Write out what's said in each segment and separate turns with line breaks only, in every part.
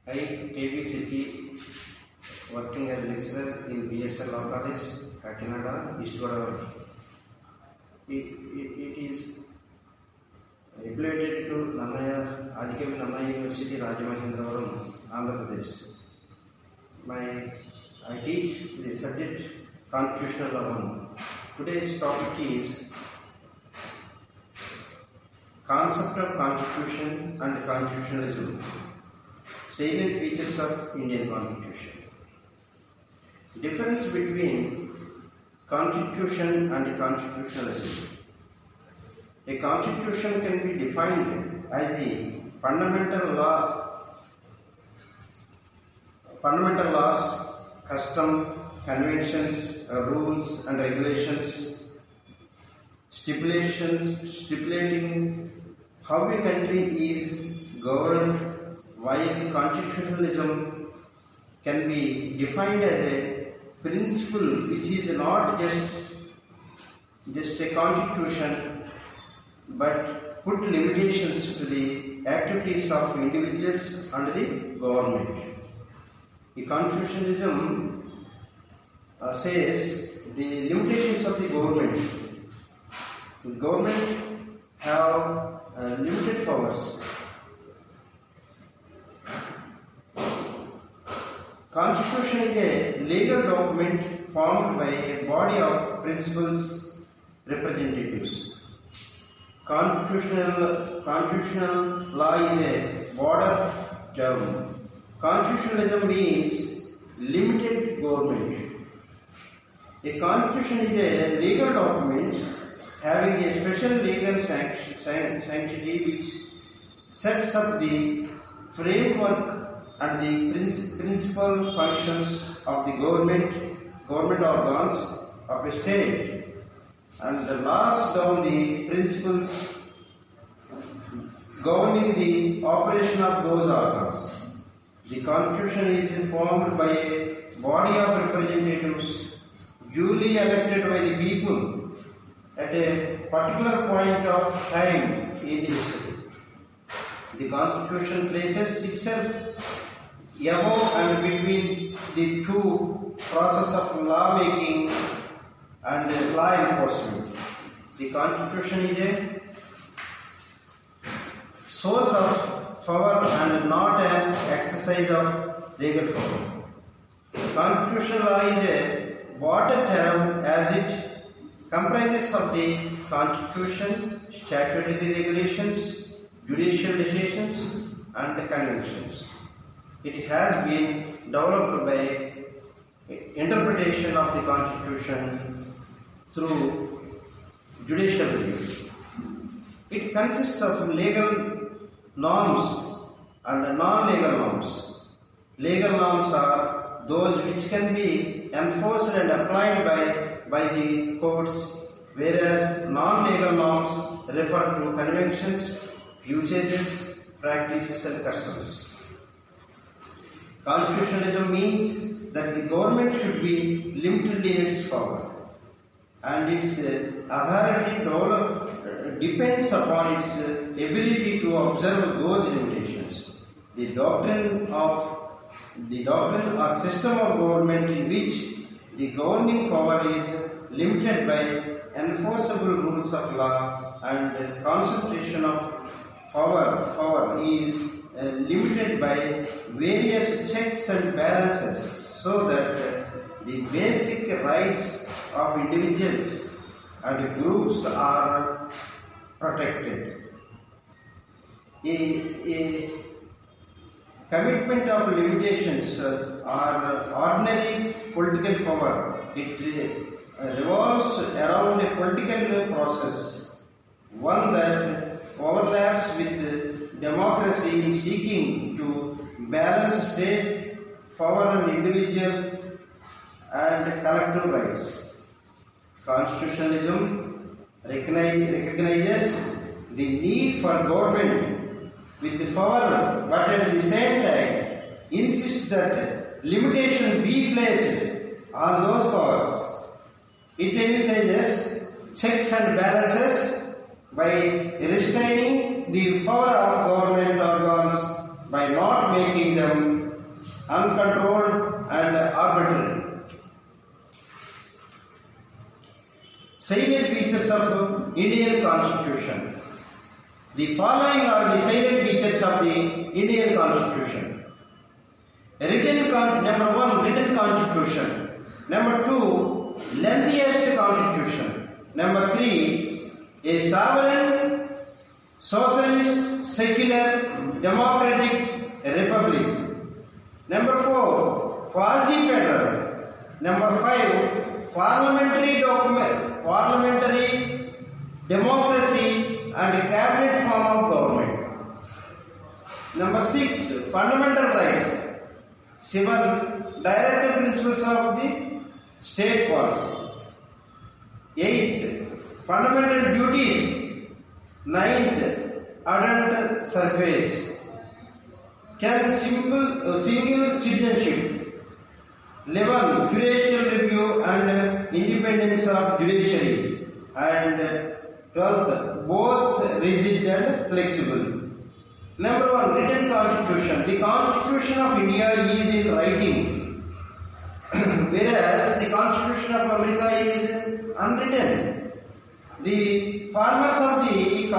I, KB City, working as lecturer in BSL Law College, Kakinada, East Godavari. It is affiliated to Adikavi Namaya University, Rajamahendravaram, Andhra Pradesh. I teach the subject Constitutional Law. Today's topic is Concept of Constitution and Constitutionalism. Salient features of Indian Constitution. Difference between Constitution and Constitutionalism. A Constitution can be defined as the fundamental laws, custom, conventions, rules and regulations, stipulating how a country is governed, while constitutionalism can be defined as a principle which is not just a constitution but put limitations to the activities of individuals and the government. The constitutionalism says the limitations of the government. The government have limited powers. Constitution is a legal document formed by a body of principles representatives. Constitutional law is a border term. Constitutionalism means limited government. A constitution is a legal document having a special legal sanctity which sets up the framework and the principal functions of the government organs of a state, and lays down the principles governing the operation of those organs. The Constitution is formed by a body of representatives duly elected by the people at a particular point of time in history. The Constitution places itself above and between the two processes of law making and law enforcement. The Constitution is a source of power and not an exercise of legal power. Constitutional law is a broader term as it comprises of the Constitution, statutory regulations, judicial decisions and the conventions. It has been developed by interpretation of the Constitution through judicial review. It consists of legal norms and non-legal norms. Legal norms are those which can be enforced and applied by the courts, whereas non-legal norms refer to conventions, usages, practices and customs. Constitutionalism means that the government should be limited in its power, and its authority depends upon its ability to observe those limitations. The doctrine or system of government in which the governing power is limited by enforceable rules of law and concentration of power is limited by various checks and balances, so that the basic rights of individuals and groups are protected. A commitment of limitations are ordinary political power. It revolves around a political process, one that overlaps with democracy in seeking to balance state power and individual and collective rights. Constitutionalism recognizes the need for government with the power, but at the same time insists that limitation be placed on those powers. It envisages checks and balances by restraining the power of government organs by not making them uncontrolled and arbitrary. Salient features of Indian Constitution. The following are the salient features of the Indian Constitution. Number 1, written constitution. Number 2, lengthiest constitution. Number 3, a sovereign, socialist, secular, democratic republic. Number 4, quasi-federal. Number 5, parliamentary democracy and cabinet form of government. Number 6, fundamental rights. 7, directive principles of the state policy. 8, fundamental duties. 9th, adult surface. 10, single citizenship. 11, judicial review and independence of judiciary. And 12th, both rigid and flexible. Number 1, written constitution. The Constitution of India is in writing, whereas the Constitution of America is unwritten. The farmers of the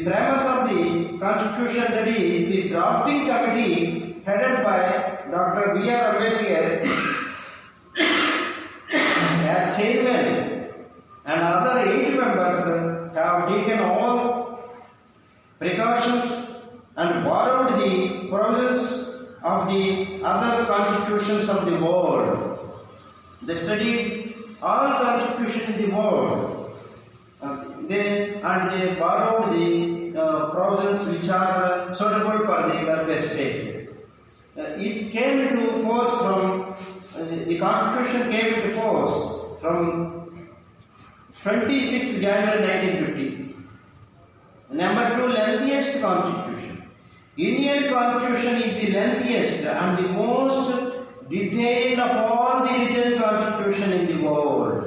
premise of the Constitution, that is the drafting committee headed by Dr. B.R. Ambedkar as chairman, and other 8 members have taken all precautions and borrowed the provisions of the other constitutions of the world. They studied all constitutions in the world. They borrowed the provisions which are suitable for the welfare state. It came into force from the Constitution came into force from 26 January 1950. Number 2, lengthiest constitution. Indian Constitution is the lengthiest and the most detailed of all the written constitution in the world.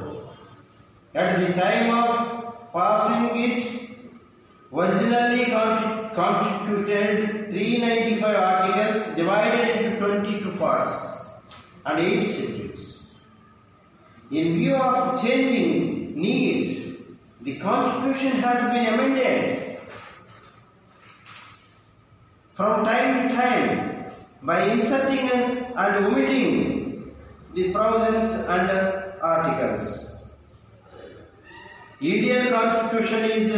At the time of passing it, originally constituted 395 articles divided into 22 parts and 8 schedules. In view of changing needs, the Constitution has been amended from time to time by inserting and omitting the provisions and articles. Indian Constitution is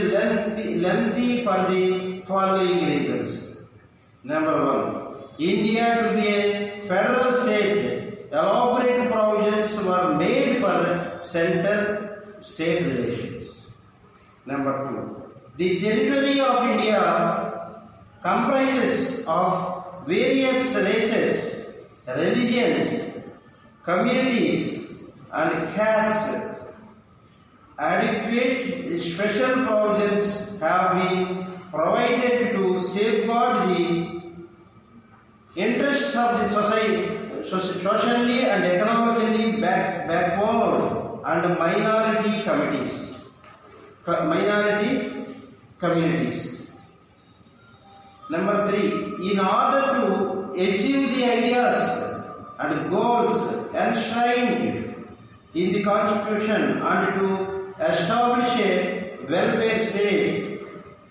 lengthy for the following reasons. Number 1, India to be a federal state, elaborate provisions were made for center-state relations. Number 2, the territory of India comprises of various races, religions, communities and castes. Adequate special provisions have been provided to safeguard the interests of the society, socially and economically backward and minority communities. Number 3, in order to achieve the ideas and goals enshrined in the Constitution and to establish a welfare state,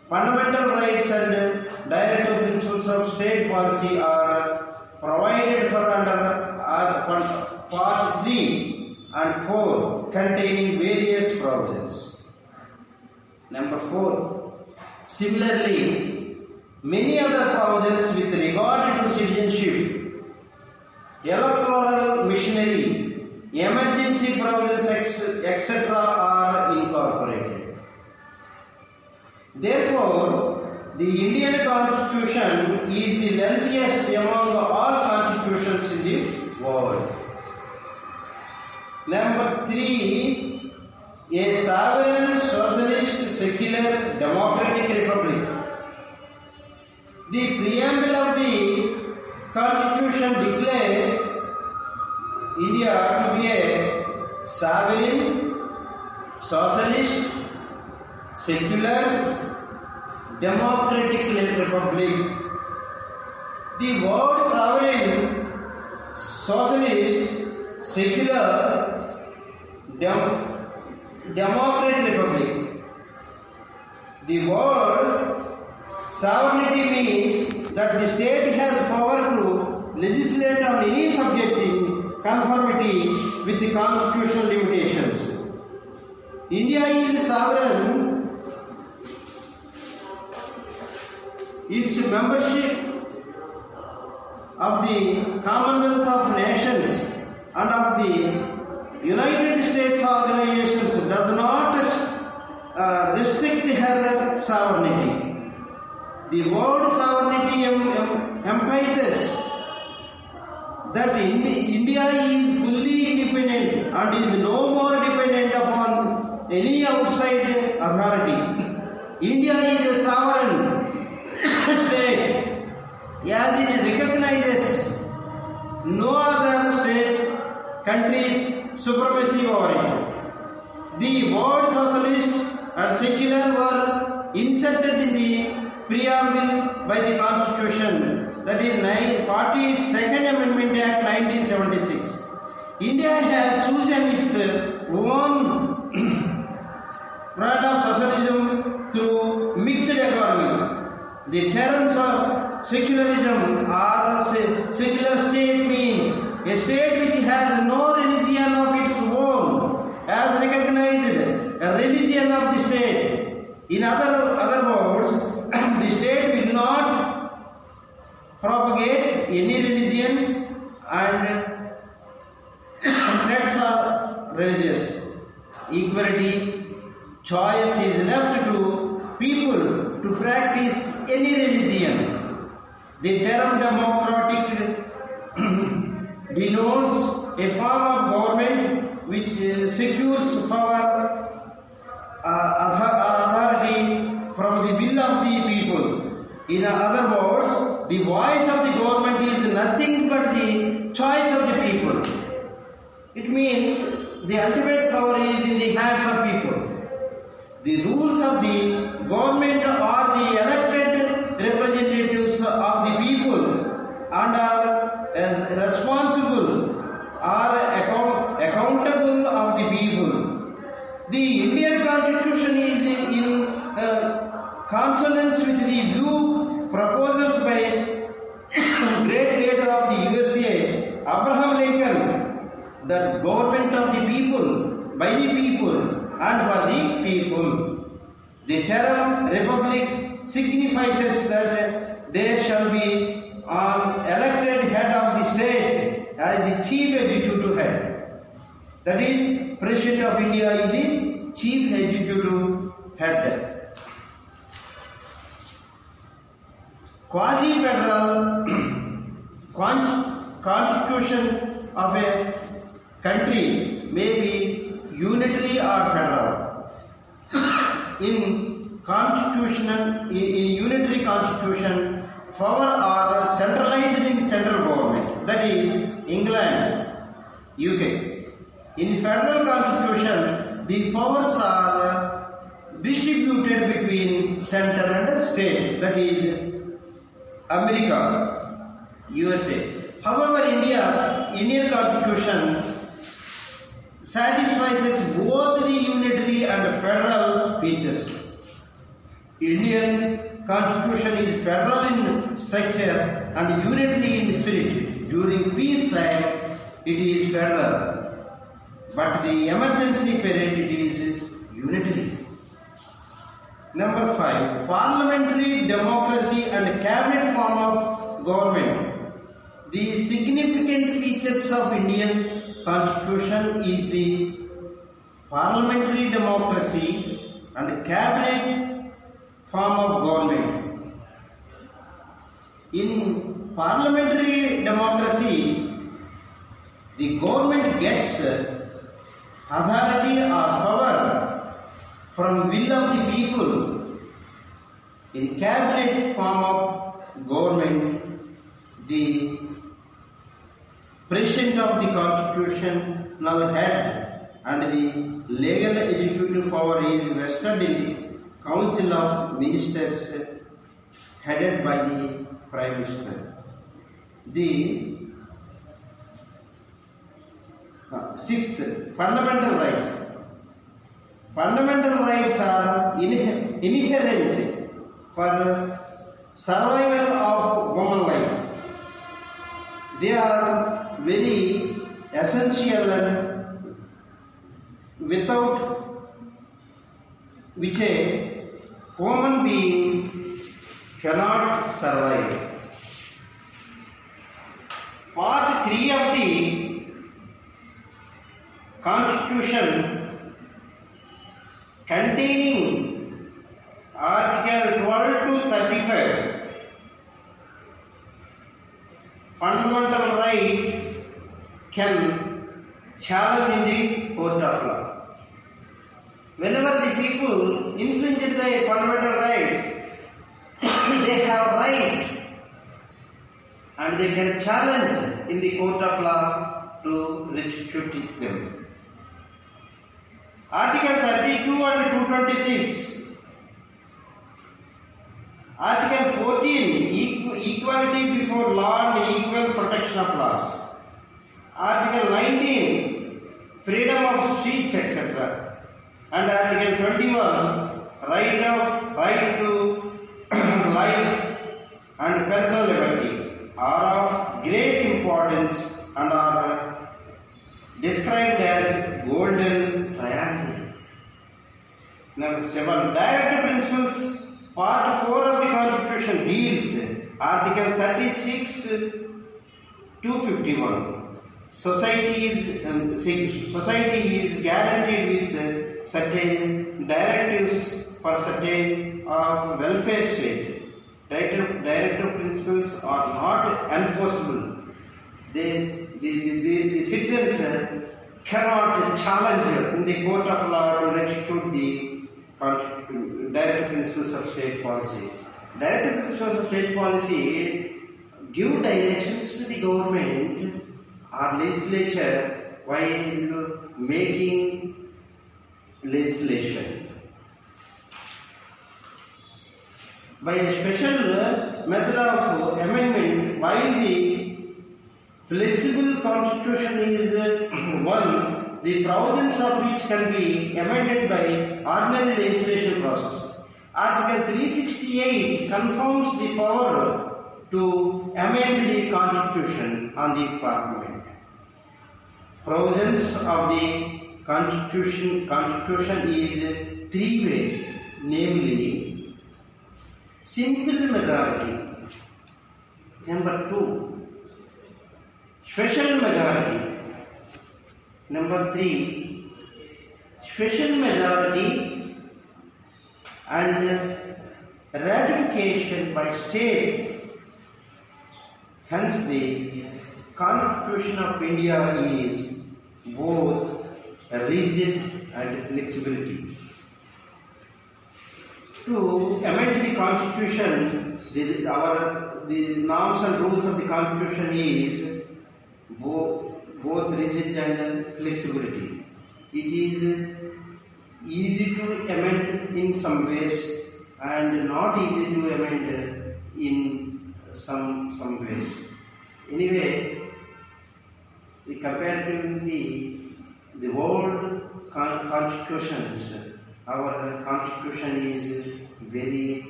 fundamental rights and directive principles of state policy are provided for under Part 3 and 4 containing various provisions. Number 4, similarly, many other provisions with regard to citizenship, electoral machinery, emergency provisions, etc. are incorporated. Therefore, the Indian Constitution is the lengthiest among all constitutions in the world. Number 3, a sovereign, socialist, secular, democratic republic. The preamble of the Constitution declares India to be a sovereign, socialist, secular, democratic republic. The word sovereign, socialist, secular, democratic republic. The word sovereignty means that the state has power to legislate on any subject in conformity with the constitutional limitations. India is sovereign. Its membership of the Commonwealth of Nations and of the United States organizations does not restrict her sovereignty. The word sovereignty emphasizes that India is fully independent and is no more dependent upon any outside authority. India is a sovereign state as it recognizes no other state country's supremacy over it. The words socialist and secular were inserted in the preamble by the Constitution, that is 42nd Amendment Act 1976. India has chosen its own brand of socialism through mixed economy. The terms of secularism or secular state means a state which has no religion of its own as recognized a religion of the state. In other words, the state will not propagate any religion and sects are religious. Equality, choice is left to people to practice any religion. The term democratic denotes a form of government which secures power authority from the will of the people. In other words, the voice of the government is nothing but the choice of the people. It means the ultimate power is in the hands of people. The rules of the government are the elected representatives of the people and are responsible or accountable of the people. The Indian Constitution is in consonance with the view proposals by great leader of the USA, Abraham Lincoln, that government of the people, by the people, and for the people. The term republic signifies that there shall be an elected head of the state as the chief executive head. That is, President of India is the chief executive head. Quasi-federal constitution of a country may be unitary or federal. In unitary constitution, power are centralized in central government, that is England, UK. In federal constitution, the powers are distributed between center and state, that is America, USA. However, Indian constitution satisfies both the unitary and federal features. Indian constitution is federal in structure and unitary in spirit. During peacetime, it is federal, but the emergency period it is unitary. Number 5, parliamentary democracy and cabinet form of government. The significant features of Indian Constitution is the parliamentary democracy and cabinet form of government. In parliamentary democracy, the government gets authority or power from will of the people. In cabinet form of government, the President of the constitutional head and the legal executive power is vested in the Council of Ministers headed by the Prime Minister. The sixth, fundamental rights. Fundamental rights are inherent for survival of human life. They are very essential and without which a human being cannot survive. Part 3 of the Constitution, containing Article 12 to 35, fundamental right can challenge in the court of law. Whenever the people infringed their fundamental rights, they have right and they can challenge in the court of law to refute them. Article 32 and 226. Article 14, equality before law and equal protection of laws. Article 19, freedom of speech, etc. And Article 21, right to life and personal liberty are of great importance and are described as golden triangle. Number 7, directive principles. Part 4 of the Constitution deals Article 36 to 51. Society is guaranteed with certain directives for certain of welfare state. Directive principles are not enforceable. The citizens cannot challenge in the court of law to refute the directive principles of state policy. Directive principles of state policy give directions to the government or legislature while making legislation. By a special method of amendment, while the flexible constitution is one, the provisions of which can be amended by ordinary legislation process. Article 368 confirms the power to amend the constitution on the Parliament. Provisions of the constitution is 3 ways, namely simple majority. Number 2, special majority. Number 3, special majority and ratification by states. Hence, the Constitution of India is both rigid and flexibility. To amend the Constitution, the norms and rules of the Constitution is both rigid and flexibility. It is easy to amend in some ways and not easy to amend in some ways. Anyway, compared to the world constitutions, our constitution is very,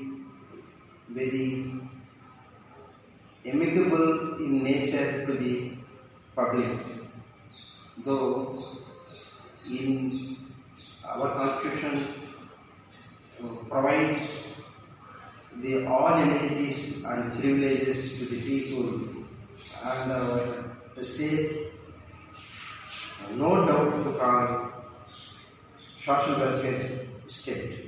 very amicable in nature to the public. Though in our constitution provides the all amenities and privileges to the people and our state, no doubt to call social welfare state.